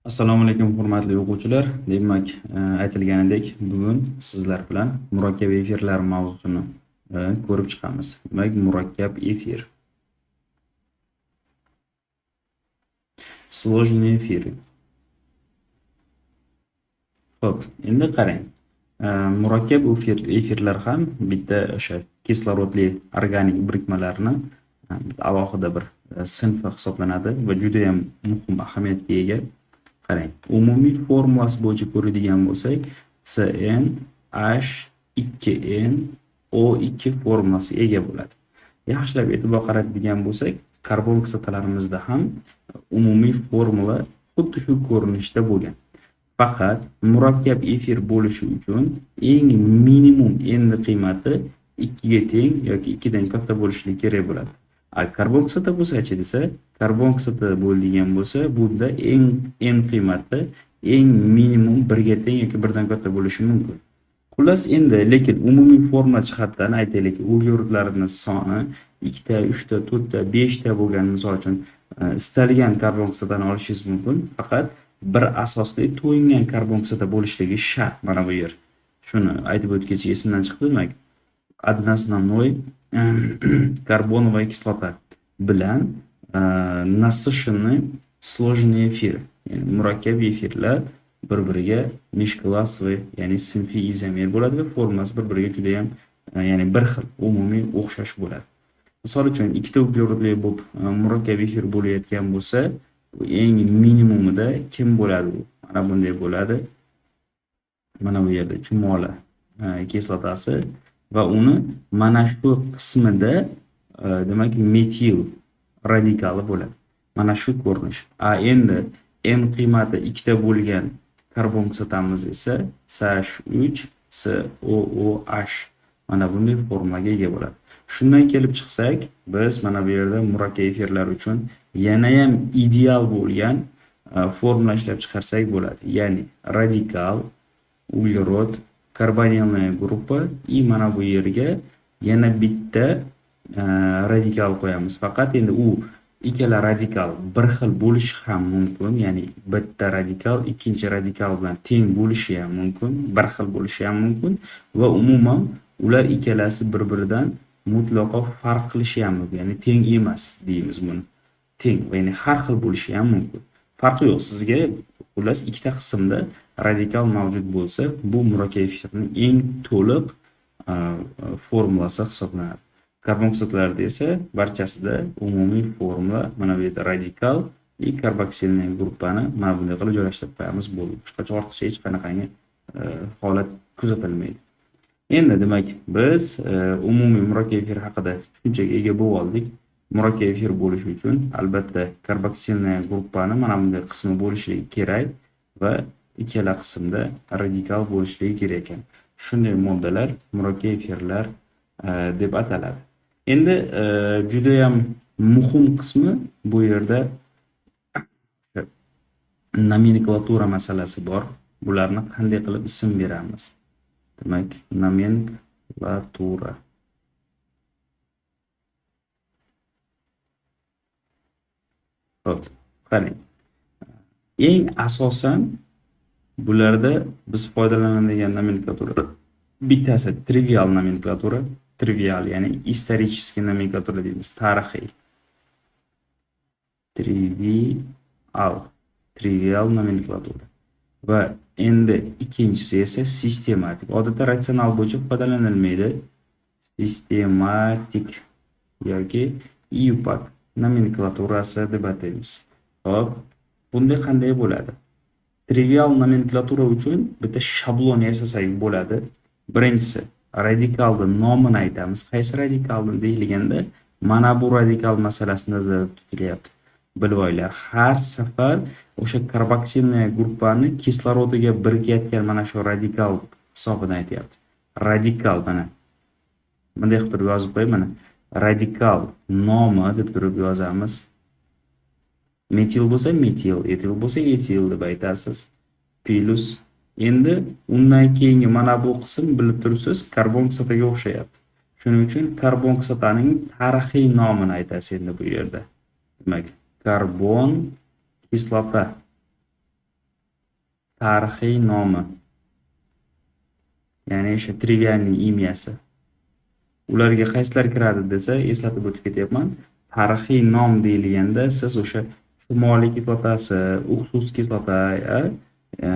Assalomu alaykum hurmatli o'quvchilar. Demak, aytilganidek bugun sizlar bilan murakkab efirlar mavzusini ko'rib chiqamiz. Demak, murakkab efir. Сложные эфиры. Xo'p, endi qarang. Murakkab efirlar ham bitta o'sha kislorodli organik birikmalarni alohida bir sinfi hisoblanadi va juda ham muhim ahamiyatga ega. Qarang, umumiy formulasi bo'yicha ko'radigan bo'lsak, CnH2nO2 formulasiga ega bo'ladi. Yaxshilab e'tibor qaratadigan bo'lsak, karbon kislotalarimizda ham umumiy formula xuddi shu ko'rinishda bo'lgan. Faqat murakkab efir bo'lishi uchun eng minimum endi qiymati 2 ga teng yoki 2 dan katta bo'lishligi kerak bo'ladi. Karbon kislota bo'lsa-chi desa, karbon kislota bo'ladigan bo'lsa, bunda eng qiymati eng minimum 1 ga teng yoki 1 dan katta bo'lishi mumkin. Xullas endi lekin umumiy formula jihatdan aytaylik, uglerodlarning soni 2 ta, 3 ta, 4 ta, 5 ta bo'lgan misol uchun istalgan karbon kislotani olishingiz mumkin. Faqat bir asosli to'yingan karbon kislota bo'lishligi shart mana bu yer. Shuni aytib o'tgach esimdan chiqdi demak. Одноосновной карбоновая кислота bilan насыщенный сложный эфир. Ya'ni murakkab efirlar bir-biriga межклассовый, ya'ni sinfiy izomer bo'ladi va formulasi bir-biriga juda ham ya'ni bir xil, umumiy o'xshash bo'ladi. Misol uchun ikkita uglerodli bo'lib murakkab efir bo'layotgan bo'lsa, eng minimumida kim bo'ladi u? Mana bunday bo'ladi. Mana bu yerda chumoli kislotasi va uni mana shu qismida demak metil radikali bo'ladi. Mana shu ko'rinish. Endi n qiymati 2 ta bo'lgan karbon kislotamiz esa CH3COOH mana bunday formulaga ega bo'ladi. Shundan kelib chiqsak, biz mana bu yerda murakkab efirlar uchun yana ham ideal bo'lgan formula ishlab chiqarsak bo'ladi. Ya'ni radikal, uglerod, karbonilniy gruppa и mana bu yerga yana bitta radikal qo'yamiz. Faqat endi u ikkala radikal bir xil bo'lishi ham mumkin, ya'ni bitta radikal ikkinchi radikal bilan teng bo'lishi ham mumkin, bir xil bo'lishi ham mumkin va umuman ular ikkalasi bir-biridan mutlaqo farq qilishi ham mumkin, ya'ni teng emas deymiz buni. Teng, ya'ni har xil bo'lishi ham mumkin. Farqi yo'q, sizga xullas ikkita qismda radikal mavjud bo'lsa, bu murakkab efirning eng to'liq formulasi hisoblanadi. Karbon kislotalarda esa barchasida umumiy formula mana bu yerda radikal va karboksilniy gruppani mana bunday qilib joylashtirib qo'yamiz bo'ldi. Boshqacha ortiqcha hech qanaqangi holat kuzatilmaydi. Endi demak biz umumiy murakkab efir haqida tushunchaga ega bo'lib oldik. Murakkab efir bo'lishi uchun albatta karboksilniy gruppani mana bunday qismi bo'lishligi kerak va ikkala qismda radikal bo'lishligi kerak ekan. Shunday moddalar murakkab efirlar deb ataladi. Endi juda ham muhim qismi bu yerda nomenklatura masalasi bor. Bularni qanday qilib ism beramiz? Demak, nomenklatura. Xo'p, qarang. Eng asosan bularda biz foydalanadigan nomenklatura bittasi trivial nomenklatura, trivial ya'ni исторический nomenklatura deymiz, tarixiy. Trivial nomenklatura. Va endi ikkinchisi esa sistematik. Odatda ratsional bo'yicha foydalanilmaydi. Sistematik yoki IUPAC nomenklaturasi deb ataymiz. Xo'p, bunda qanday bo'ladi? Trivial nomenklatura uchun bitta shablon yasasak bo'ladi. Birinchisi radikalning nomini aytamiz. Qaysi radikalni deyilganda mana bu radikal masalasini nazarda tutilyapti. Bilib olinglar, har safar o'sha karboksilniy gruppani kislorodiga birikayotgan mana shu radikal hisobidan aytyapti. Radikal mana bunday qilib turib yozib qo'ying mana. Radikal nomi deb turib yozamiz. Metil bo'lsa metil, etil bo'lsa etil deb aytasiz. Plus endi undan keyingi mana bu qism bilib turibsiz, karbon kislotaga o'xshayapti. Shuning uchun karbon kislotaning tarixiy nomini aytasiz endi bu yerda. Demak, karbon kislota. tarixiy nomi, ya'ni o'sha trivialniy imyasi. Ularga qaysilar kiradi desa, eslatib o'tib ketyapman. Tarixiy nom deyilganda siz o'sha shumoliy kislotasi, uksus kislota, e,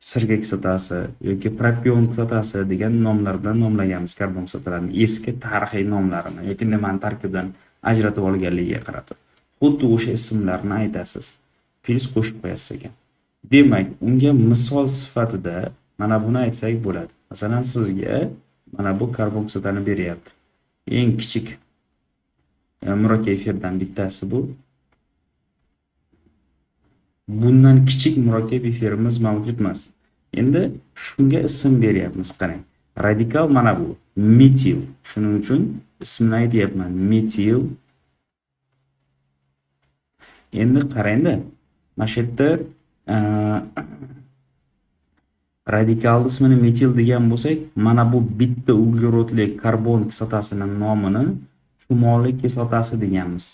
sirka kislotasi yoki propion kislotasi degan nomlar bilan nomlaganmiz karbon kislotalarni, eski tarixiy nomlarini yoki nimani tarkibidan ajratib olganligiga qarab turib. Xuddi o'sha ismlarni aytasiz, plus qo'shib qo'yasiz ekan. Demak, unga misol sifatida mana buni aytsak bo'ladi. Masalan, sizga mana bu karbon kislotani beryapti. Eng kichik murakkab efirdan bittasi bu. Bundan kichik murakkab efirimiz mavjud emas. Endi shunga ism beryapmiz, qarang. Radikal mana bu metil. Shuning uchun ismini aytyapman, metil. Endi qarangda, mana shu yerda radikal ismini metil degan bo'lsak, mana bu bitta uglerodli karbon kislotasining nomini shumoliy kislotasi deganmiz.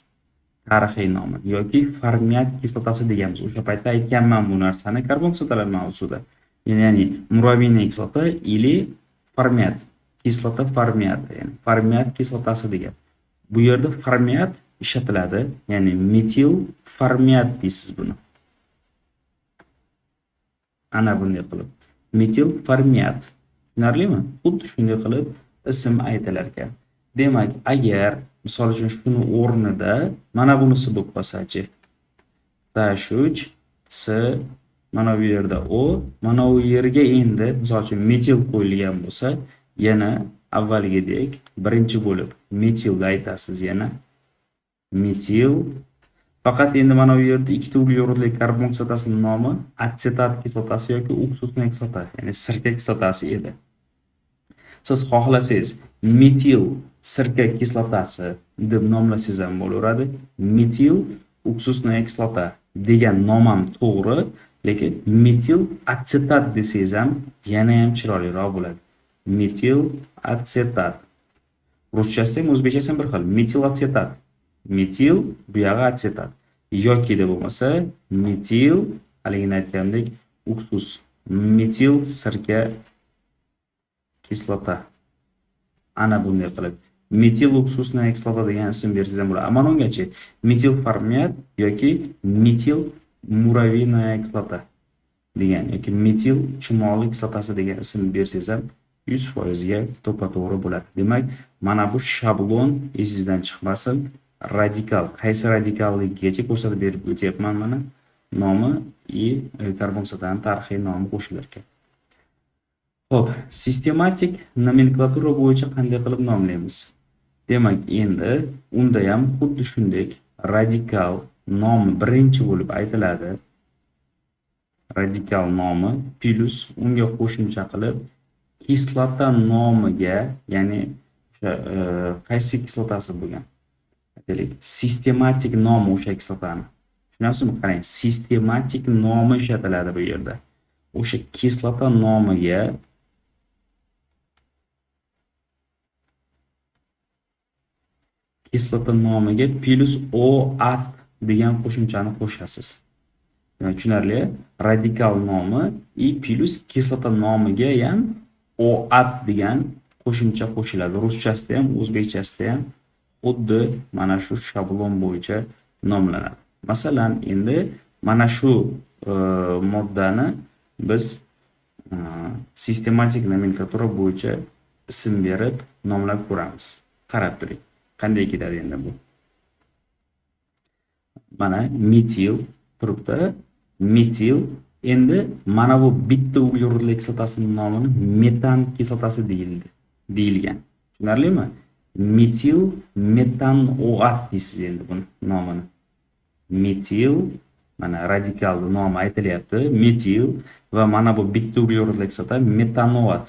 Tarixiy nomi yoki formiat kislotasi deganmiz. O'sha paytda aytganman bu narsani karbon kislotalar mavzusida. Ya'ni muraviyniy kislota ili formiat kislota formiati, ya'ni formiat kislotasi degan. Bu yerda formiat ishlatiladi, ya'ni metil formiat deysiz buni. Ana bunday qilib metil formiat. Tushunarlimi? Xuddi shunday qilib ism aytilar ekan. Demak, agar misol uchun shuni o'rnida mana bunisi bo'lib qolsa-chi, CH3 C mana bu yerda O, mana u yerga endi misol uchun metil qo'yilgan bo'lsa, yana avvalgidek birinchi bo'lib metilni aytasiz, yana metil. Faqat endi mana bu yerda ikkita uglerodli karbon kislotasining nomi atsetat kislotasi yoki uksusniy kislota, ya'ni sirka kislotasi edi. Siz xohlasangiz metil sirka kislotasi deb nomlasangiz ham bo'laveradi. Metil uksusniy kislota degan nom ham to'g'ri, lekin metil atsetat desangiz ham yana ham chiroyliroq bo'ladi. Metil atsetat. Ruschasi ham o'zbekchasi ham bir xil. Metil atsetat. Metil bu yog'i atsetat. Yoki deb bo'lmasa metil, haligini aytgandek, uksus. Metil sirka kislota. Ana bunday qilib metil uksusniy kislota degan ism bersangiz ham bo'ladi. Ammo ungacha metil formiat yoki metil muraviyniy kislota degan yoki metil chumoliy kislotasi degan ism bersangiz ham 100% ga to'g'ri bo'ladi. Demak, mana bu shablon esingizdan chiqmasin. Radikal, qaysi radikalligigacha ko'rsatib berib o'tyapman mana. Nomi karbon kislotaning tarixiy nomi qo'shilar ekan. Xo'p, sistematik nomenklatura bo'yicha qanday qilib nomlaymiz? Demak, endi unda ham xuddi shunday radikal nomi birinchi bo'lib aytiladi. Radikal nomi plus unga qo'shimcha qilib kislota nomiga, ya'ni o'sha qaysi kislotasi bo'lgan? Aytaylik, sistematik nomi o'sha kislotani. Tushunasizmi? Qarang, sistematik nomi ishlatiladi bu yerda. O'sha kislota nomiga plus OAT degan qo'shimchani qo'shasiz. Demak, tushunarli? Radikal nomi plus kislota nomiga ham OAT degan qo'shimcha qo'shiladi. Ruschasida ham, o'zbekchasida ham xuddi mana shu shablon bo'yicha nomlanadi. Masalan, endi mana shu moddani biz sistematik nomenklatura bo'yicha ism berib nomlab ko'ramiz. Qarab turing. Qanday ketadi endi bu? Mana metil turibdi. Metil endi mana bu bitta uglerodli kislotasining nomini metan kislotasi deyilgan. Tushunarlimi? Metil metan OAT deysiz endi buni nomini. Metil mana radikal nomi aytilyapti. Metil va mana bu bitta uglerodli kislota metanoat.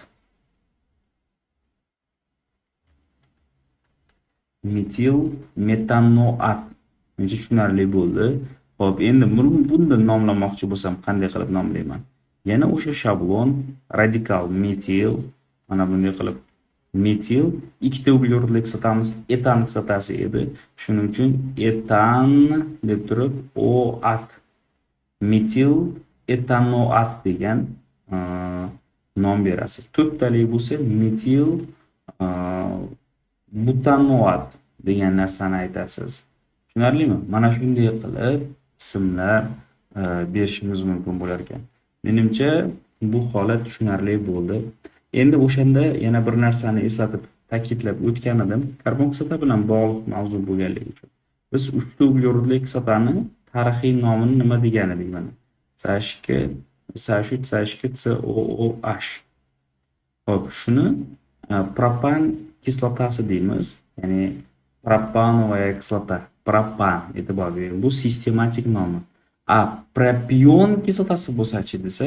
Metil metanoat. Menimcha tushunarli bo'ldi. Xo'p, endi buni nomlamoqchi bo'lsam qanday qilib nomlayman? Yana o'sha shablon radikal metil, mana bunday qilib metil, ikkita uglerodli kislotamiz etan kislotasi edi. Shuning uchun etan deb turib OAT. Metil etanoat degan e, nom berasiz. To'rttali bo'lsa metil e, butanoat degan narsani aytasiz. Tushunarlimi? Mana shunday qilib ismlar berishimiz mumkin bo'lar ekan. Menimcha bu holat tushunarli bo'ldi. Endi o'shanda yana bir narsani eslatib ta'kidlab o'tgan edim. Karbon kislota bilan bog'liq mavzu bo'lganligi uchun. Biz uchta uglerodli kislotani tarixiy nomini nima degan edik mana? CH2, COOH. Xo'p, shuni propan kislotasi deymiz. Ya'ni propanovaya kislota, propan e'tibor bering. Bu sistematik nomi. Propion kislotasi bo'lsa-chi desa,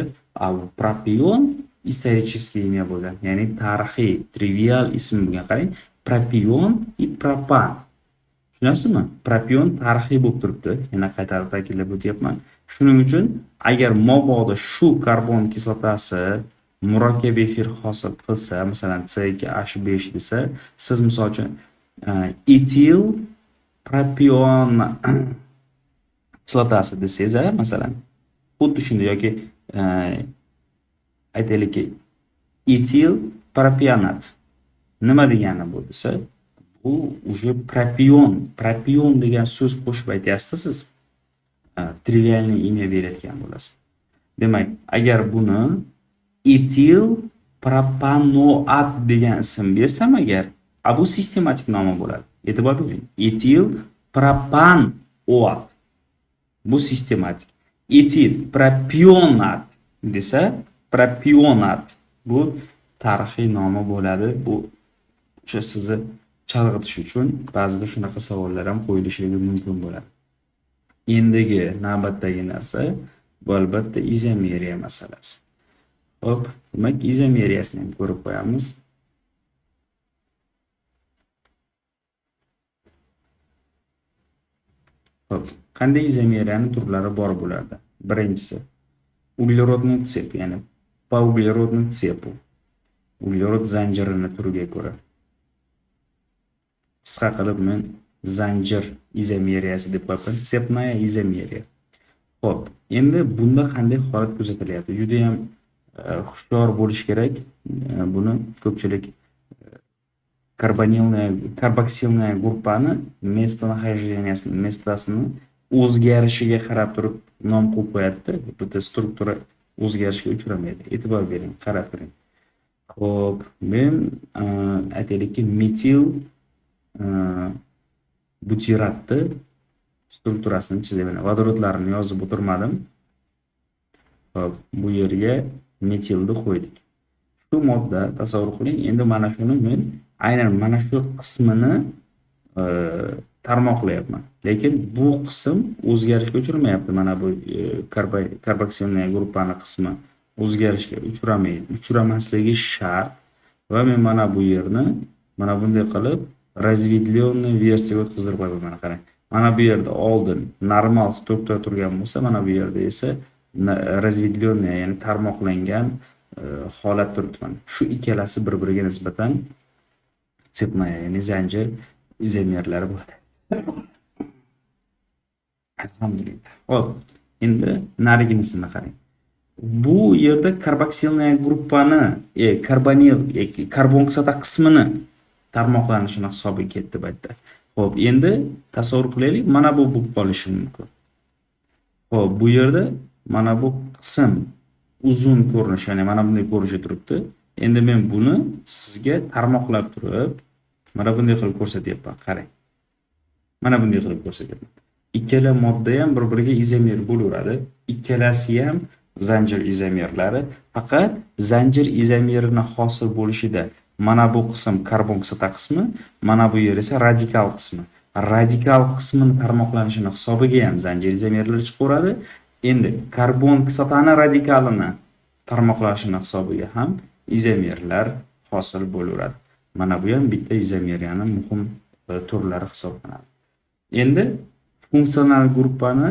bu propion исторический imya bo'lgan, ya'ni tarixiy, trivial ism bo'lgan. Qarang, propion и propan. Tushunasizmi? Propion tarixiy bo'lib turibdi. Yana qaytarib ta'kidlab o'tyapman. Shuning uchun agar mobodo shu karbon kislotasi murakkab efir hosil qilsa, masalan C2H5 desa, siz misol uchun etil propion kislotasi desangiz, masalan, xuddi shunday yoki aytaylikki etil propionat nima degani bu desa, bu уже propion degan so'z qo'shib aytyapsiz siz. Trivialniy imya berayotgan bo'lasiz. Demak, agar buni etil propanoat degan ism bersam agar, bu sistematik nomi bo'ladi. E'tibor bering. Etil propanoat. Bu sistematik. Etil propionat desa, propionat bu tarixiy nomi bo'ladi. Bu o'sha sizni chalg'itish uchun ba'zida shunaqa savollar ham qo'yilishligi mumkin bo'ladi. Endigi navbatdagi narsa bu albatta izomeriya masalasi. Xo'p, demak izomeriyasini ham ko'rib qo'yamiz. Xo'p, qanday izomeriyaning turlari bor bo'lardi? Birinchisi uglerodniy tsep, ya'ni pouglerodniy tsepu. Uglerod zanjirini turiga ko'ra. Qisqa qilib men zanjir izomeriyasi deb qo'yibman. Tsepnaya izomeriya. Xo'p, endi bunda qanday holat kuzatilyapti? Juda ham hushyor bo'lish kerak. Buni ko'pchilik karboksilniy gruppani mestasini o'zgarishiga qarab turib nom qo'yib qo'yadi. Bitta struktura o'zgarishga uchramaydi. E'tibor bering, qarab turing. Xo'p, men aytaylikki metil butiratni strukturasini chizaman. Vodorodlarini yozib o'tirmadim. Xo'p, bu yerga metilni qo'ydik. Shu modda tasavvur qiling. Endi mana shuni men aynan mana shu qismini tarmoqlayapman. Lekin bu qism o'zgarishga uchramayapti. Mana bu karboksilniy gruppani qismi o'zgarishga uchramasligi shart. Va men mana bu yerni mana bunday qilib razvedlenniy versiyaga o'tkazib qo'yaman. Qarang. Mana bu yerda oldin normal struktura turgan bo'lsa, mana bu yerda esa razvedlenniy, ya'ni tarmoqlangan holat turibdi. Shu ikkalasi bir-biriga nisbatan tsepnaya, ya'ni zanjir izomerlari bo'ladi. Alhamdulillah. Xo'p, endi nariginisini qarang. Bu yerda karboksilniy gruppani, karbon kislota qismini tarmoqlanishini hisobiga ketdi bu yerda. Xo'p, endi tasavvur qilaylik, mana bu bo'lib qolishi mumkin. Xo'p, bu yerda mana bu qism uzun ko'rinish, ya'ni mana bunday ko'rinishi turibdi. Endi men buni sizga tarmoqlab turib, mana bunday qilib ko'rsatyapman. Qarang. Mana bunday qilib ko'rsatyapman. Ikkala modda ham bir-biriga izomer bo'laveradi. Ikkalasi ham zanjir izomerlari. Faqat zanjir izomerini hosil bo'lishida mana bu qism karbon kislota qismi, mana bu yer esa radikal qismi. Radikal qismini tarmoqlanishini hisobiga ham zanjir izomerlari chiqaveradi. Endi karbon kislotani radikalini tarmoqlanishini hisobiga ham izomerlar hosil bo'laveradi. Mana bu ham bitta izomeriyaning muhim turlari hisoblanadi. Endi funksional gruppani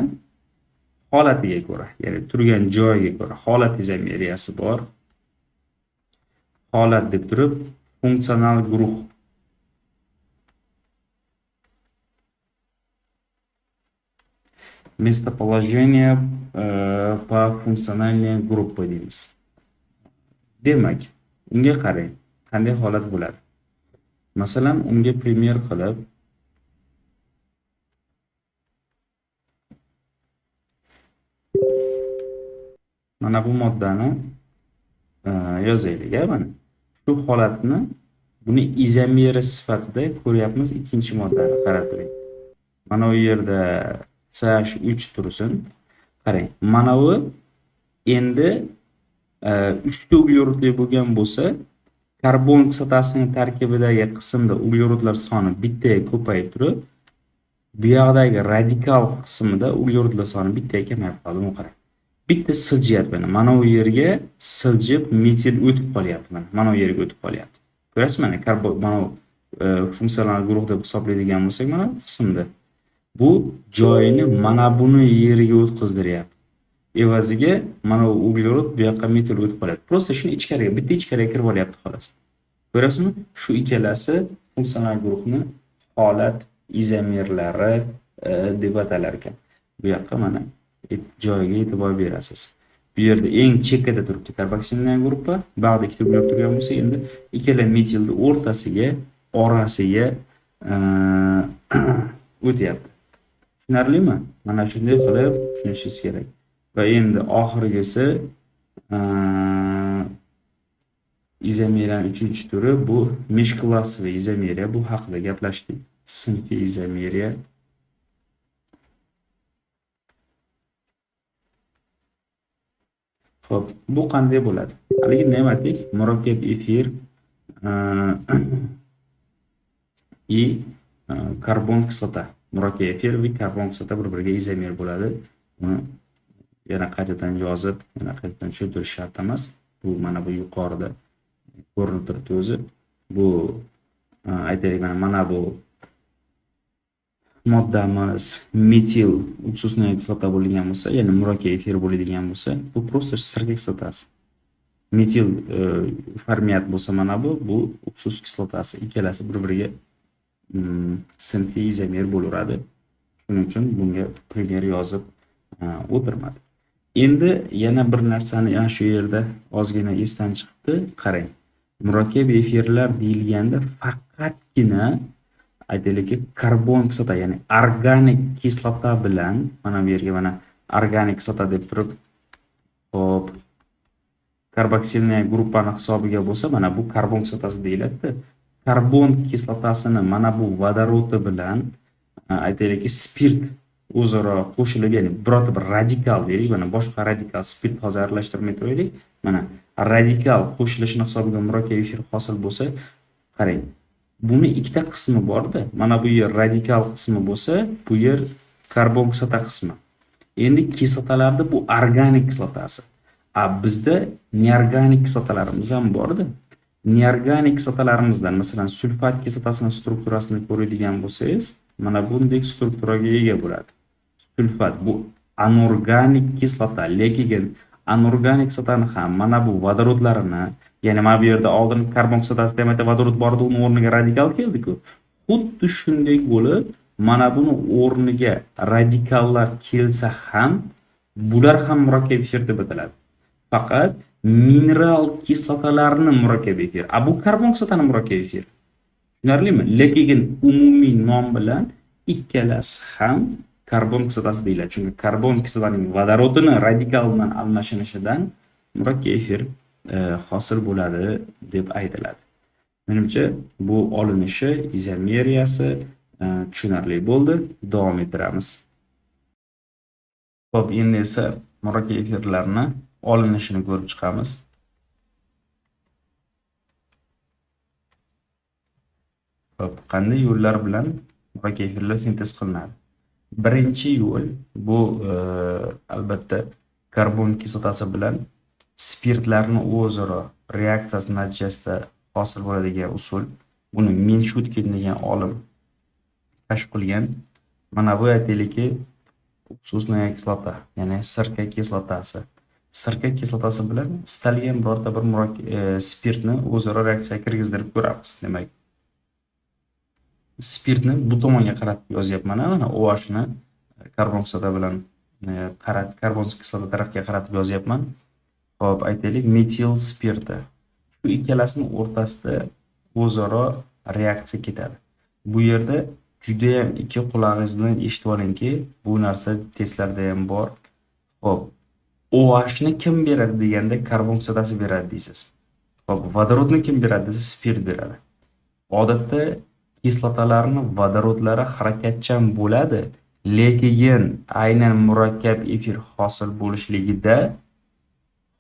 holatiga ko'ra, ya'ni turgan joyiga ko'ra holat izomeriyasi bor. Holat deb turib, funksional guruh. Местоположение по функциональной группы deymiz. Demak, unga qarang, qanday holat bo'ladi. Masalan, unga premyer qilib mana bu moddani yozaylik, mana. Shu holatni buni izomeri sifatida ko'ryapmiz ikkinchi moddani. Qarab turing. Mana bu yerda CH3 tursin. Qarang, mana bu endi 3 ta uglerodli bo'lgan bo'lsa, karbon kislotasining tarkibidagi qismda uglerodlar soni bittaga ko'payib turib, bu yoqdagi radikal qismida uglerodlar soni bittaga kamayib qoldi. Buni qarang. Bitta siljiyapti mana bu yerga siljib metil o'tib qolyapti mana bu yerga o'tib qolyapti. Ko'rasizmi mana karbon mana funksional guruh deb hisoblaydigan bo'lsak mana bu qismda bu joyini mana buni yeriga o'tkazdiryapti. Evaziga mana bu uglerod bu yoqqa metil o'tib qolyapti. Prosta shuni ichkariga, bitta ichkariga kirib olyapti xolos. Ko'rasizmi? Shu ikkalasi funksional guruhni holat izomerlari deb atalar ekan. Bu yoqqa mana joyiga e'tibor berasiz. Bu yerda eng chekkada turibdi karboksilin guruhi, ba'zi ikkita uglerod turgan bo'lsa, endi ikkala metilni o'rtasiga, orasiga o'tyapti. Tushunarlimi? Mana shunday qilib tushunishingiz kerak. Va endi oxirgisi izomeriyaning 3-turi bu meshklassiy izomeriya. Bu haqida gaplashdik. Sinfiy izomeriya. Xo'p, bu qanday bo'ladi? Haligi nima aytdik? Murakkab efir и karbon kislota. Murakkab efir va karbon kislota bir-biriga izomer bo'ladi. Buni yana qaytadan yozib, yana qaytadan tushuntirish shart emas. Bu mana bu yuqorida ko'rinib turibdi o'zi. Bu aytaylik mana bu moddamiz metil uksusniy kislota bo'lgan bo'lsa, ya'ni murakkab efir bo'ladigan bo'lsa, bu prosta sirka kislotasi. Metil format bo'lsa mana bu uksus kislotasi. Ikkalasi bir-biriga sinfiy izomer bo'laveradi. Shuning uchun bunga premyer yozib o'tirmadi. Endi yana bir narsani shu yerda ozgina esdan chiqibdi. Qarang. Murakkab efirlar deyilganda faqatgina aytaylik karbon kislota, ya'ni organik kislota bilan mana bu yerga mana organik kislota deb turib, hop karboksilin guruhning hisobiga bo'lsa, mana bu karbon kislotasi deyiladi. Karbon kislotasini mana bu vodorodi bilan aytaylik spirt o'zaro qo'shilib, ya'ni birorta bir radikal deylik, mana boshqa radikal spirt hozir aralashtirmay turaylik. Mana radikal qo'shilishini hisobiga murakkab efir hosil bo'lsa, qarang. Buni ikkita qismi bor-da. Mana bu yer radikal qismi bo'lsa, bu yer karbon kislota qismi. Endi kislotalarda bu organik kislotasi. Bizda neorganik kislotalarimiz ham bor-da. Neorganik kislotalarımızdan masalan sulfat kislotasining strukturasini ko'radigan bo'lsangiz, mana bunday strukturaga ega bo'ladi. Sulfat bu anorganik kislota, lekin anorganik kislotani ham mana bu vodorodlarini, ya'ni mana bu yerda oldin karbon kislotasida ham vodorod bor edi, uni o'rniga radikal keldi-ku. Xuddi shunday bo'lib, mana buni o'rniga radikallar kelsa ham, bular ham murakkab efir deb ataladi. Faqat mineral kislotalarni murakkab efir. Bu karbon kislotani murakkab efir. Tushunarlimi? Lekin umumiy nom bilan ikkalasi ham karbon kislotasi deyiladi. Chunki karbon kislotaning vodorodini radikal bilan almashinishidan murakkab efir hosil bo'ladi deb aytiladi. Menimcha bu olinishi izomeriyasi tushunarli bo'ldi. Davom ettiramiz. Xo'p, endi esa murakkab efirlarni olinishini ko'rib chiqamiz. Xo'p, qanday yo'llar bilan murakkab efirlar sintez qilinadi? Birinchi yo'l bu albatta karbon kislotasi bilan spirtlarni o'zaro reaksiyasi natijasida hosil bo'ladigan usul. Buni Menshutkin degan olim kashf qilgan. Mana bu aytaylikki uksusniy kislota, ya'ni sirka kislotasi. Sirka kislotasi bilan istalgan birorta bir spirtni o'zaro reaksiyaga kirgizdirib ko'ramiz. Demak, spirtni bu tomonga qarab yozyapman, mana OH ni karbon kislota bilan karbon kislota tarafga qaratib yozyapman. Hop, aytaylik, metil spirti. Shu ikkalasining o'rtasida o'zaro reaksiya ketadi. Bu yerda juda ham ikki qulog'ingiz bilan eshitib olingki, bu narsa testlarda ham bor. Hop, OH ni kim beradi deganda karbon kislotasi beradi deysiz. Hop, vodorodni kim beradi desa spirt beradi. Odatda kislotalarning vodorodlari harakatchan bo'ladi, lekin aynan murakkab efir hosil bo'lishligida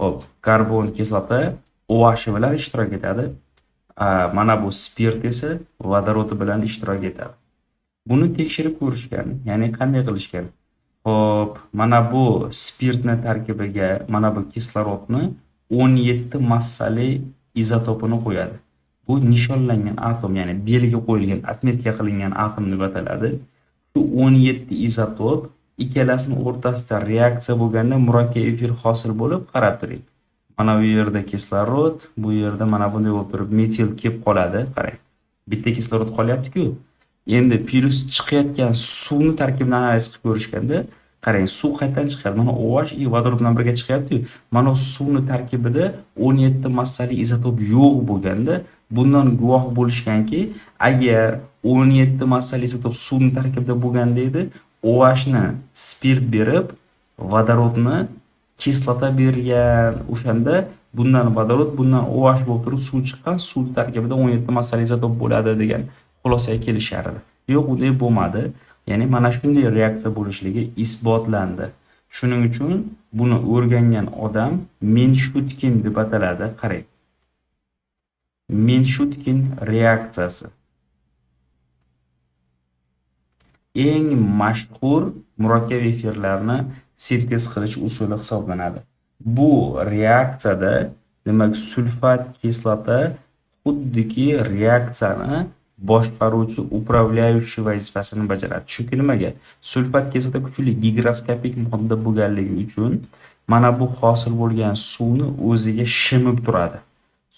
hop, karbon kislota OH bilan ishtirok etadi. Mana bu spirt esa vodorodi bilan ishtirok etadi. Buni tekshirib ko'rishgan, ya'ni qanday qilishgan? Hop, mana bu spirtni tarkibiga mana bu kislorodni 17 massali izotopini qo'yadi. Bu nishonlangan atom, ya'ni belgi qo'yilgan, atmetka qilingan atom deb ataladi. Shu 17 izotop ikkalasining o'rtasida reaksiya bo'lganda murakkab efir hosil bo'lib, qarab turing. Mana bu yerda kislorod, bu yerda mana bunday bo'lib turib metil kelib qoladi, qarang. Bitta kislorod qolyapti-ku. Endi plus chiqayotgan suvni tarkibidan analiz qilib ko'rishganda, qarang, suv qayerdan chiqadi? Mana OH va vodorod bilan birga chiqyapti-ku. Mana suvni tarkibida 17 massali izotop yo'q bo'lganda, bundan guvoh bo'lishganki, agar 17 massali izotop suvning tarkibida bo'lganda edi, OH ni spirt berib, vodorodni kislota bergan. O'shanda bundan vodorod, bundan OH bo'lib turib suv chiqqan, suv tarkibida 17 massali izotop bo'ladi degan xulosaga kelishardi. Yo'q, unday bo'lmadi. Ya'ni mana shunday reaksiya bo'lishligi isbotlandi. Shuning uchun buni o'rgangan odam Menshutkin deb ataladi. Qarang. Menshutkin reaksiyasi eng mashhur murakkab efirlarni sintez qilish usuli hisoblanadi. Bu reaksiyada, demak, sulfat kislota xuddiki reaksiyani boshqaruvchi upravляющий vazifasini bajaradi. Chunki nimaga? Sulfat kislota kuchli gigroskopik modda bo'lganligi uchun mana bu hosil bo'lgan suvni o'ziga shimib turadi.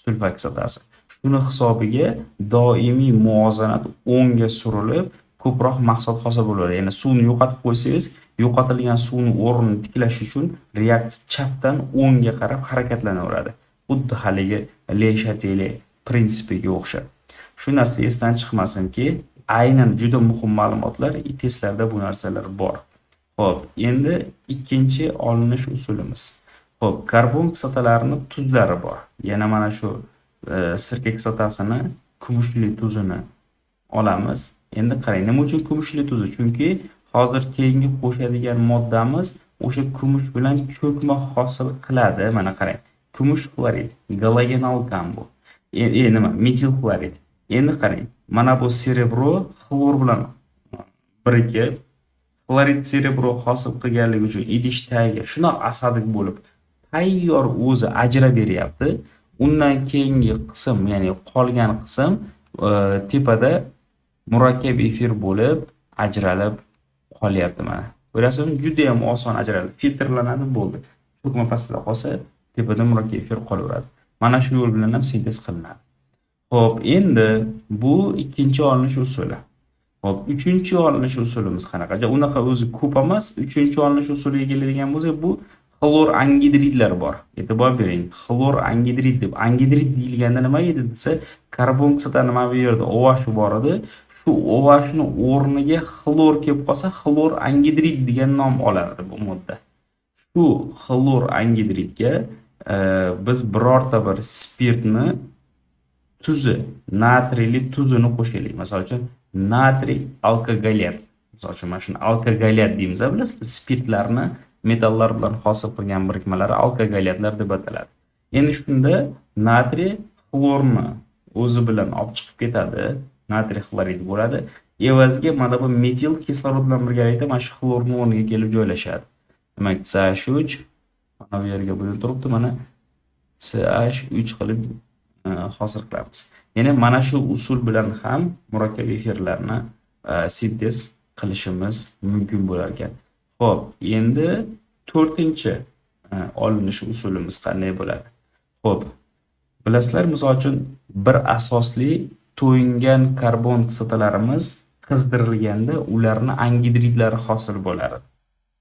Sulfat kislotasi. Shuni hisobiga doimiy muvozanat o'ngga surilib, ko'proq mahsulot hosil bo'ladi. Ya'ni suvni yo'qotib qo'ysangiz, yo'qotilgan suvning o'rnini tiklash uchun reaksiya chapdan o'ngga qarab harakatlanaveradi. Xuddi haligi Le Chatelier prinsipiga o'xshab. Shu narsa esdan chiqmasinki, aynan juda muhim ma'lumotlar testlarda bu narsalar bor. Xo'p, endi ikkinchi olinish usulimiz. Xo'p, karbon kislotalarining tuzlari bor. Yana mana shu sirka kislotasini, kumushli tuzini olamiz. Endi qarang, nima uchun kumushli tuzi? Chunki hozir keyingi qo'shadigan moddamiz o'sha kumush bilan cho'kma hosil qiladi. Mana qarang. Kumush xlorid, galogenalkan bu. Nima? Metil xlorid. Endi qarang. Mana bu serebro xlor bilan birikib, xlorid serebro hosil qilganligi uchun idish tagiga shuna asadik bo'lib, tayyor o'zi ajrab beryapti. Undan keyingi qism, ya'ni qolgan qism tepada murakkab efir bo'lib ajralib qolyapti mana. Ko'rasizmi? Juda ham oson ajraladi. Filtrlanadi, bo'ldi. Cho'kma pastda qolsa, tepada murakkab efir qolaveradi. Mana shu yo'l bilan ham sintez qilinadi. Xo'p, endi bu ikkinchi olinish usuli. Xo'p, uchinchi olinish usulimiz qanaqa? Unaqa o'zi ko'p emas. Uchinchi olinish usuliga keladigan bo'lsak, bu xlor angidridlar bor. E'tibor bering. Xlor angidrid deb. Angidrid deyilganda nima edi desa, karbon kislota nima bu yerda OH bor edi. Shu OH ni o'rniga xlor kelib qolsa, xlor angidrid degan nom oladi bu modda. Shu xlor angidridga biz birorta bir spirtni tuzi, natriyli tuzini qo'shaylik. Masalan uchun natriy alkogolat. Masalan uchun mana shuni alkogolat deymiz, bilasizmi? Spirtlarni metallar bilan hosil qilgan birikmalari alkogolatlar deb ataladi. Endi shunda natriy xlorni o'zi bilan olib chiqib ketadi. Natriy xlorid bo'ladi. Evaziga mana bu metil kislorod bilan birgalikda mana shu xlorning o'rniga kelib joylashadi. Demak, CH3 mana bu yerga bo'linib turibdi, mana CH3 qilib hosil qilamiz. Ya'ni mana shu usul bilan ham murakkab efirlarni sintez qilishimiz mumkin bo'lar ekan. Xo'p, endi to'rtinchi olinish usulimiz qanday bo'ladi? Xo'p, bilasizlar, misol uchun bir asosli to'yingan karbon kislotalarimiz qizdirilganda ularni angidridlari hosil bo'ladi.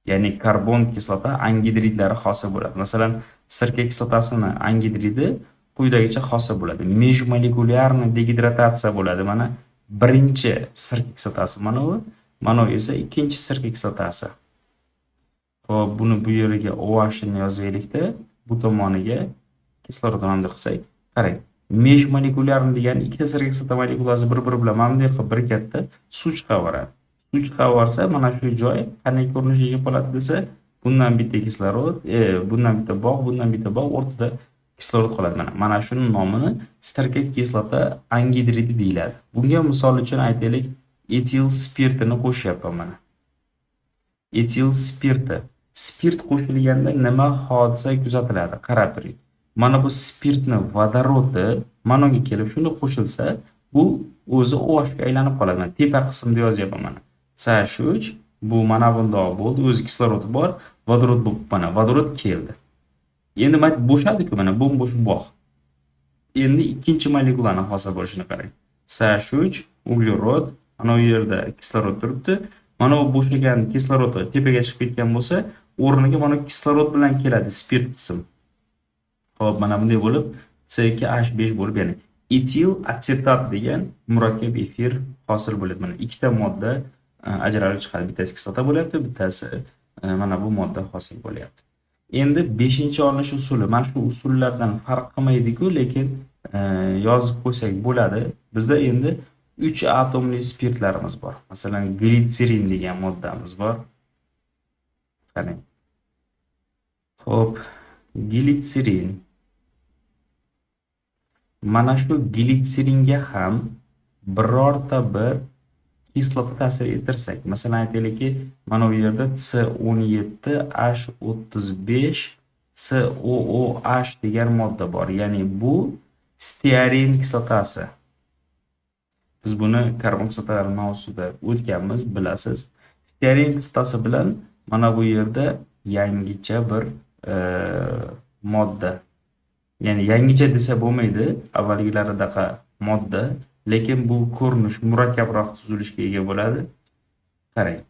Ya'ni karbon kislota angidridlari hosil bo'ladi. Masalan, sirka kislotasini angidridi quyidagicha hosil bo'ladi. Межмолekулярный degidratatsiya bo'ladi. Mana birinchi sirka kislotasi mana bu, mana bu esa ikkinchi sirka kislotasi. Xo'p, buni bu yeriga OH ni yozaylik-da, bu tomoniga kislorod nomli qilsak, qarang. Межмолekулярный degani ikkita sirka kislota molekulasi bir-biri bilan mana bunday qilib birikatda suv chiqaveradi. Suv chiqaversa, mana shu joy qanday ko'rinishga ega bo'ladi desa, bundan bitta kislorod, bundan bitta bog', bundan bitta bog', o'rtada kislorod qoladi. Mana shuning nomini sirka kislota angidridi deyiladi. Bunga misol uchun aytaylik, etil spirtini qo'shyapman mana. Etil spirti. Spirt qo'shilganda nima hodisa kuzatiladi? Qarab turing. Mana bu spirtni vodorodi mana unga kelib shunda qo'shilsa, bu o'zi OH ga aylanib qoladi. Tepa qismda yozyapman mana. CH3 bu mana bundoq bo'ldi, o'zi kislorodi bor, vodorod bo'lib mana vodorod keldi. Endi bo'shadi-ku mana bo'sh bog'. Endi ikkinchi molekulani hosil bo'lishini qarang. CH3 uglerod, mana bu yerda kislorod turibdi. Mana bu bo'shagan kislorod tepaga chiqib ketgan bo'lsa, o'rniga mana kislorod bilan keladi spirt qism. Xo'p, mana bunday bo'lib C2H5 bo'lib, ya'ni etil asetat degan murakkab efir hosil bo'ladi. Mana ikkita modda ajralib chiqadi. Bittasi kislota bo'lyapti, bittasi mana bu modda hosil bo'lyapti. Endi 5-olinish usuli. Mana shu usullardan farq qilmaydi-ku, lekin yozib qo'ysak bo'ladi. Bizda endi 3 atomli spirtlarimiz bor. Masalan, glitserin degan moddamiz bor. Qarang. Xo'p, glitserin. Mana shu glitseringa ham birorta bir kislota ta'sir ettirsak, masalan aytaylikki, mana bu yerda C17H35 COOH degan modda bor. Ya'ni bu stearin kislotasi. Biz buni karbon kislotalari mavzusida o'tganmiz, bilasiz. Stearin kislotasi bilan mana bu yerda yangicha bir modda. Ya'ni yangicha desa bo'lmaydi, avvalgilaridaqa modda, lekin bu ko'rinish murakkabroq tuzilishga ega bo'ladi. Qarang.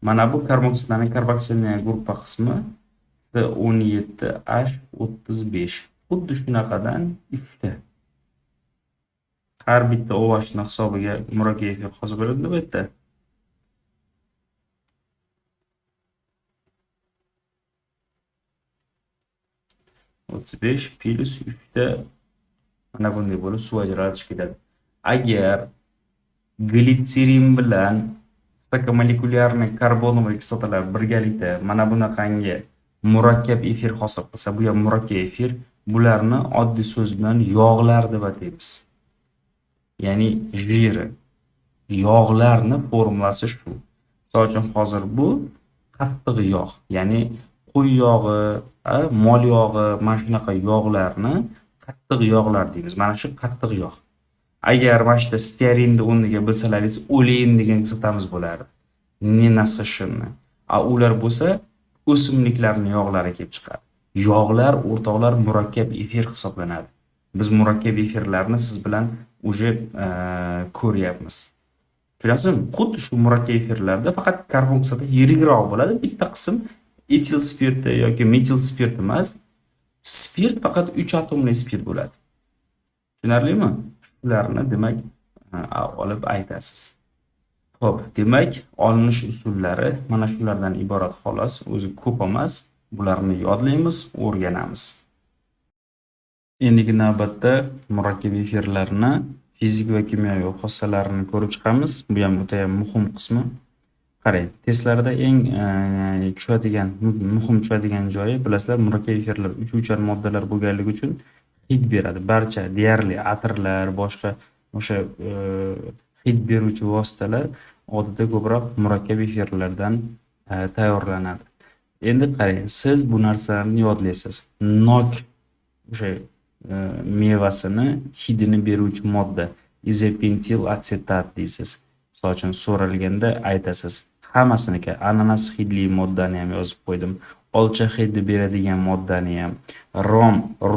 Mana bu karboksilning karboksilniy guruhi qismi C17H35. Xuddi shunaqadan 3 ta. Har bitta OH ning hisobiga murakkab efir hosil bo'ladi bu yerda. plus 3 ta mana bunday bo'lib suv ajralib ketadi. Agar glitserin bilan molekulyarniy karbonoviy kislotalar birgalikda mana bunaqangi murakkab efir hosil qilsa, bu ham murakkab efir, bularni oddiy so'z bilan yog'lar deb ataymiz. Ya'ni jiri. Yog'larni formulasi shu. Misol uchun hozir bu qattiq yog', ya'ni qo'y yog'i, mol yog'i, mana shunaqa yog'larni qattiq yog'lar deymiz. Mana shu qattiq yog'. Agar mana shu stearinni o'rniga bilsalaringiz, olein degan kislotamiz bo'lardi. Nenasishini. Ular bo'lsa o'simliklarning yog'lari kelib chiqadi. Yog'lar, o'rtoqlar, murakkab efir hisoblanadi. Biz murakkab efirlarni siz bilan uje ko'ryapmiz. Tushunasizmi? Xuddi shu murakkab efirlarda faqat karbon kislota yirikroq bo'ladi. Bitta qism etil spirti yoki metil spirt emas. Spirt faqat 3 atomli spirt bo'ladi. Tushunarlimi? Shularni demak olib aytasiz. Xo'p, demak, olinish usullari mana shulardan iborat xolos, o'zi ko'p emas. Bularni yodlaymiz, o'rganamiz. Endigi navbatda murakkab efirlarni fizik va kimyoviy xossalarini ko'rib chiqamiz. Bu ham o'ta muhim qismi. Qarang, testlarda eng muhim tushadigan joyi, bilasizlar, murakkab efirlar uchuvchan moddalar bo'lganligi uchun hid beradi. Barcha deyarli atirlar, boshqa o'sha hid beruvchi vositalar odatda ko'proq murakkab efirlardan tayyorlanadi. Endi qarang, siz bu narsalarni yodlaysiz. Nok o'sha mevasini hidini beruvchi modda izopentil asetat deysiz. Misol uchun so'ralganda aytasiz. Hammasiniki ananas hidli moddani ham yozib qo'ydim. Olcha hidi beradigan moddani ham.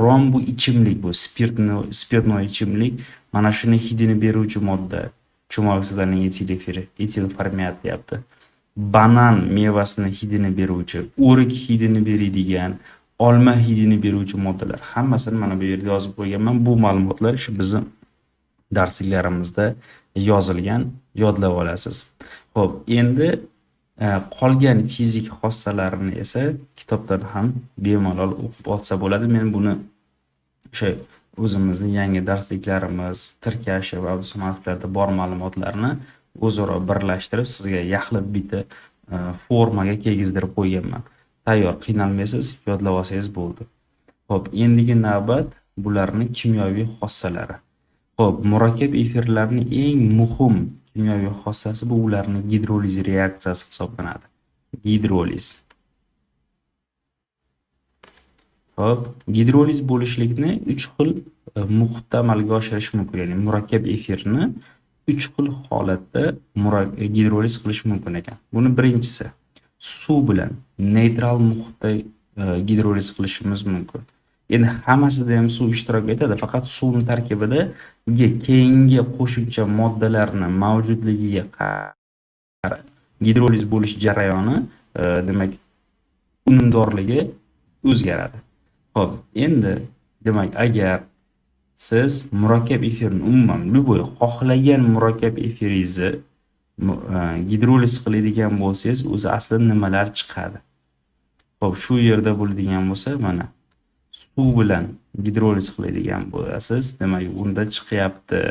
Rom bu ichimlik, bu spirtnoy ichimlik. Mana shuni hidini beruvchi modda. Cho'mol kislotasining etil efiri, etil format deyapti. Banan mevasini hidini beruvchi, o'rik hidini beradigan, olma hidini beruvchi moddalar hammasini mana bu yerda yozib qo'yganman. Bu ma'lumotlar shu bizning darsliklarimizda yozilgan, yodlab olasiz. Xo'p, endi qolgan fizik xossalarini esa kitobdan ham bemalol o'qib olsa bo'ladi. Men buni o'sha o'zimizning yangi darsliklarimiz, tirkash va absonatlarda bor ma'lumotlarni o'zaro birlashtirib sizga yaxlit bitta formaga kelgizdirib qo'yganman. Tayyor, qiynalmaysiz, yodlab olsangiz bo'ldi. Xo'p, endigi navbat bularning kimyoviy xossalari. Xo'p, murakkab efirlarning eng muhim kimyoviy xossasi bu ularning gidroliz reaksiyasi hisoblanadi. Gidroliz. Xo'p, gidroliz bo'lishlikni 3 xil muhitda amalga oshirish mumkin. Ya'ni murakkab efirni 3 xil holatda gidroliz qilish mumkin ekan. Buni birinchisi suv bilan neytral muhitda gidroliz qilishimiz mumkin. Endi hammasida ham suv ishtirok etadi, faqat suvning tarkibida keyingi qo'shimcha moddalarning mavjudligiga qarab gidroliz bo'lish jarayoni, demak, unumdorligi o'zgaradi. Xo'p, endi demak, agar siz murakkab efirni umuman любой xohlagan murakkab efiringizni gidroliz qiladigan bo'lsangiz, o'zi aslida nimalar chiqadi? Xo'p, shu yerda bo'ladigan bo'lsa, mana suv bilan gidroliz qiladigan bo'lasiz. Demak, unda chiqyapti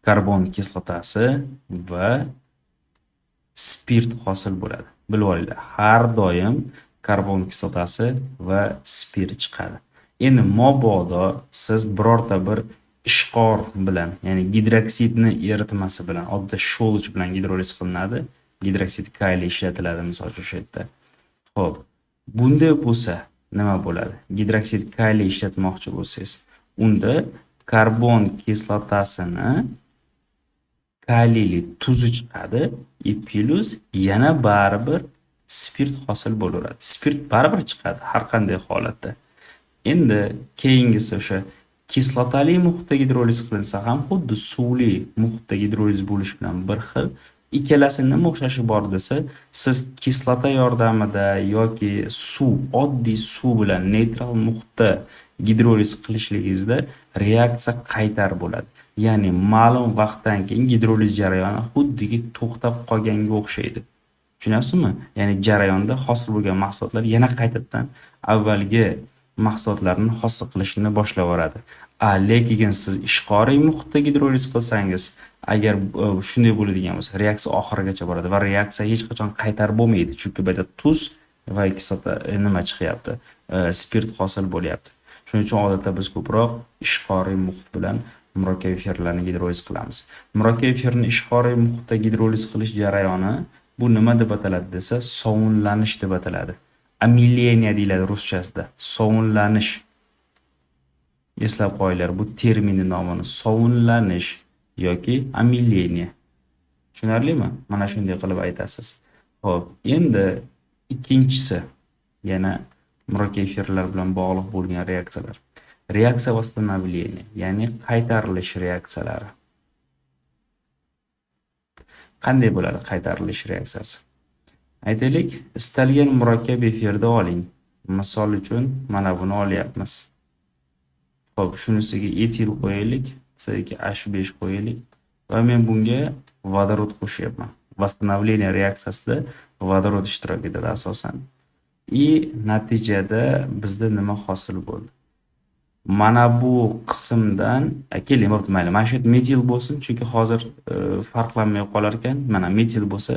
karbon kislotasi va spirt hosil bo'ladi. Bilib olinglar, har doim karbon kislotasi va spirt chiqadi. Endi mabodo siz birorta bir ishqor bilan, ya'ni gidroksidni eritmasi bilan, oddiy sholch bilan gidroliz qilinadi. Gidroksid kaliy ishlatiladi misol uchun shu yerda. Xo'p, bunday bo'lsa nima bo'ladi? Gidroksid kaliy ishlatmoqchi bo'lsangiz, unda karbon kislotasini kaliyli tuzi chiqadi, plus yana baribir spirt hosil bo'laveradi. Spirt baribir chiqadi har qanday holatda. Endi keyingisi o'sha kislotali muhitda gidroliz qilinsa ham xuddi suvli muhitda gidroliz bo'lish bilan bir xil. Ikkalasining nima o'xshashi bor desa, siz kislota yordamida yoki suv, oddiy suv bilan neytral muhitda gidroliz qilishligingizda reaksiya qaytar bo'ladi. Ya'ni ma'lum vaqtdan keyin gidroliz jarayoni xuddiki to'xtab qolganga o'xshaydi. Tushunyapsizmi? Ya'ni jarayonda hosil bo'lgan mahsulotlar yana qaytadan avvalgi mahsulotlarni hosil qilishni boshlaveradi. Lekin siz ishqoriy muhitda gidroliz qilsangiz, agar shunday bo'ladigan bo'lsa, reaksiya oxirigacha boradi va reaksiya hech qachon qaytarib bo'lmaydi. Chunki bu yerda tuz va kislota nima chiqyapti? Spirt hosil bo'lyapti. Shuning uchun odatda biz ko'proq ishqoriy muhit bilan murakkab efirlarni gidroliz qilamiz. Murakkab efirni ishqoriy muhitda gidroliz qilish jarayoni bu nima deb ataladi desa, sovunlanish deb ataladi. Amileniya deyiladi ruschasida. Sovunlanish. Eslab qo'yinglar, bu termini nomini sovunlanish yoki amileniya. Tushunarlimi? Mana shunday qilib aytasiz. Xo'p, endi ikkinchisi yana murakkab efirlar bilan bog'liq bo'lgan reaksiyalar. Reaksiya восстановления, ya'ni qaytarilish reaksiyalari. Qanday bo'ladi qaytarilish reaksiyasi? Aytaylik, istalgan murakkab efirni oling. Misol uchun mana buni olyapmiz. Xo'p, shunisiga etil qo'yaylik, C2H5 qo'yaylik va men bunga vodorod qo'shyapman. Восстановление reaksiyasida vodorod ishtirok etadi asosan. Natijada bizda nima hosil bo'ldi? Mana bu qismdan keling, mayli, mana shu metil bo'lsin, chunki hozir farqlanmay qolar ekan. Mana metil bo'lsa,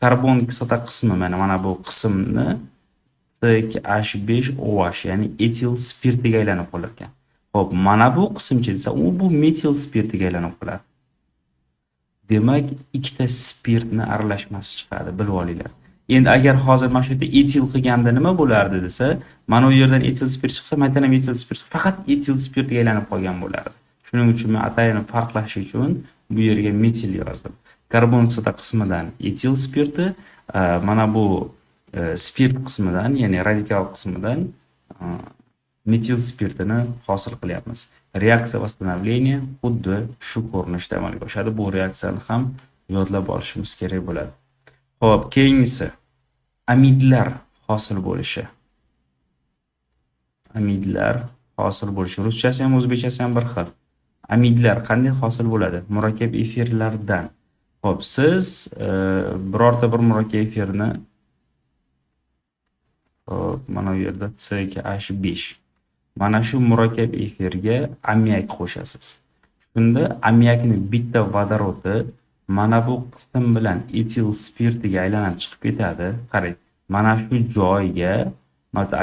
karbon kislota qismi mana bu qismni C2H5OH, ya'ni etil spirtiga aylanib qolar ekan. Xo'p, mana bu qismchi desa, bu metil spirtiga aylanib qoladi. Demak, ikkita spirtni aralashmasi chiqadi, bilib olinglar. Endi agar hozir mana shu yerda etil qilganda nima bo'lardi desa, mana u yerdan etil spirt chiqsa, mana ham etil spirt, faqat etil spirtga aylanib qolgan bo'lardi. Shuning uchun men atayini farqlash uchun bu yerga metil yozdim. Karbon kislota qismidan etil spirti, mana bu spirt qismidan, ya'ni radikal qismidan metil spirtini hosil qilyapmiz. Reaksiya восстановления xuddi shu ko'rinishda amalga oshadi. Bu reaksiyani ham yodlab olishimiz kerak bo'ladi. Xo'p, keyingisi amidlar hosil bo'lishi. Amidlar hosil bo'lishi. Ruschasi ham o'zbekchasi ham bir xil. Amidlar qanday hosil bo'ladi? Murakkab efirlardan. Xo'p, siz birorta bir murakkab efirni mana bu yerda C2H5. Mana shu murakkab efirga ammiak qo'shasiz. Shunda ammiakning bitta vodorodi mana bu qism bilan etil spirtiga aylanib chiqib ketadi. Qarang, mana shu joyga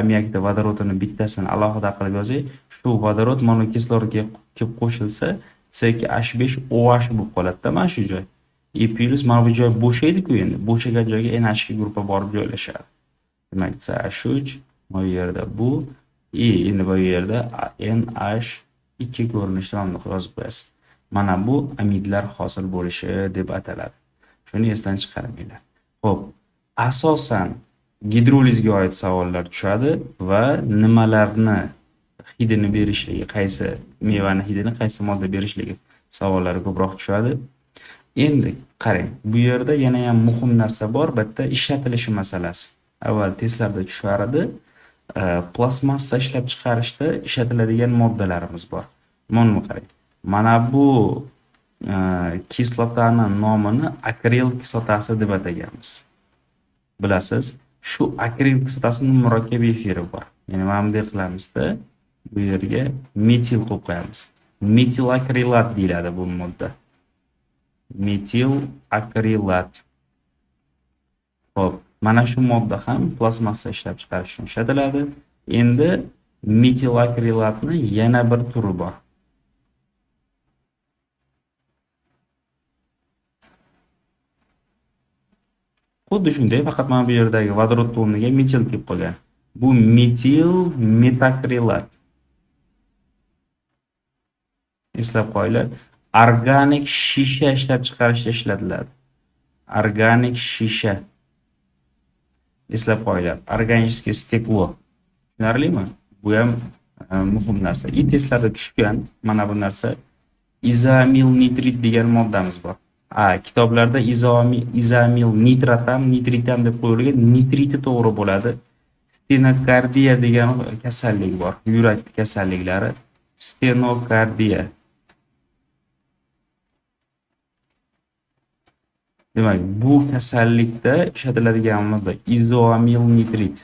ammiakda vodorodning bittasini alohida qilib yozay. Shu vodorod mana kislorodga kelib qo'shilsa, C2H5OH bo'lib qoladi-da mana shu joy. E+ mana bu joy bo'shaydi-ku endi. Bo'shagan joyga NH2 guruhi borib joylashadi. Demak, CH3 bu yerda bu endi bu yerda NH2 ko'rinishda mana bunday yozib qo'yasiz. Mana bu amidlar hosil bo'lishi deb ataladi. Shuni esdan chiqarmanglar. Xo'p, asosan gidrolizga oid savollar tushadi va nimalarni hidini berishligi, qaysi mevani hidini qaysi modda berishligi savollari ko'proq tushadi. Endi qarang, bu yerda yana ham muhim narsa bor, bitta ishlatilishi masalasi. Avval testlarda tushar edi. Plastmassa ishlab chiqarishda ishlatiladigan moddalarimiz bor. Mana qarang. Mana bu kislotani nomini akril kislotasi deb ataganmiz. Bilasiz, shu akril kislotasining murakkab efiri bor. Ya'ni mana bunday qilamizda, bu yerga metil qo'yib qo'yamiz. Metil akrilat deyiladi bu modda. Metil akrilat. Xo'p, mana shu modda ham plastmassa ishlab chiqarish uchun ishlatiladi. Endi metil akrilatning yana bir turi bor. Xuddi shunday, faqat mana bu yerdagi vodorod o'rniga metil kelib qolgan. Bu metil metakrilat. Eslab qo'yinglar. Organik shisha ishlab chiqarishda ishlatiladi. Organik shisha. Eslab qo'yinglar. Organiskiy steklo. Tushunarlimi? Bu ham muhim narsa. Testlarda tushgan mana bu narsa izamil nitrit degan moddamiz bor. Kitoblarda izamil nitrat ham, nitrit ham deb qo'yilgan, nitriti to'g'ri bo'ladi. Stenokardiya degan kasallik bor. Yurak kasalliklari. Stenokardiya. Demak, bu kasallikda ishlatiladigan modda izamil nitrit.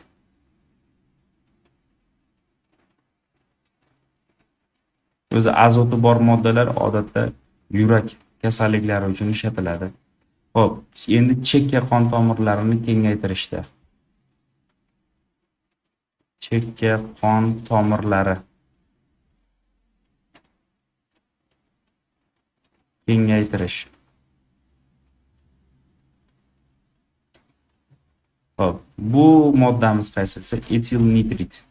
O'zi azoti bor moddalar odatda yurak kasalliklari uchun ishlatiladi. Xo'p, endi chekka qon tomirlarini kengaytirishda. Chekka qon tomirlari kengaytirish. Xo'p, bu moddamiz qaysisi? Etil nitrit.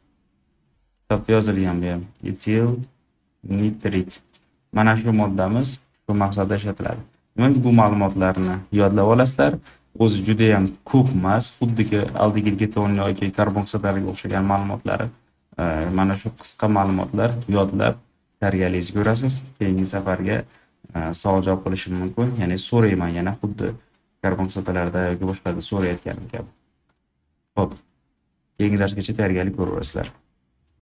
Kitobda yozilgan bu ham. Etil nitrit. Mana shu moddamiz shu maqsadda ishlatiladi. Demak, bu ma'lumotlarni yodlab olasizlar. O'zi juda ham ko'p emas, xuddiki aldagi keton yoki karbon kislotasiga o'xshagan ma'lumotlari. Mana shu qisqa ma'lumotlar yodlab tayyorlaysiz ko'rasiz. Keyingi safarga savol javob qilishim mumkin. Ya'ni so'rayman yana xuddi karbon kislotalarda yoki boshqada so'rayotganim kabi. Xo'p, keyingi darsgacha tayyorgarlik ko'rasizlar.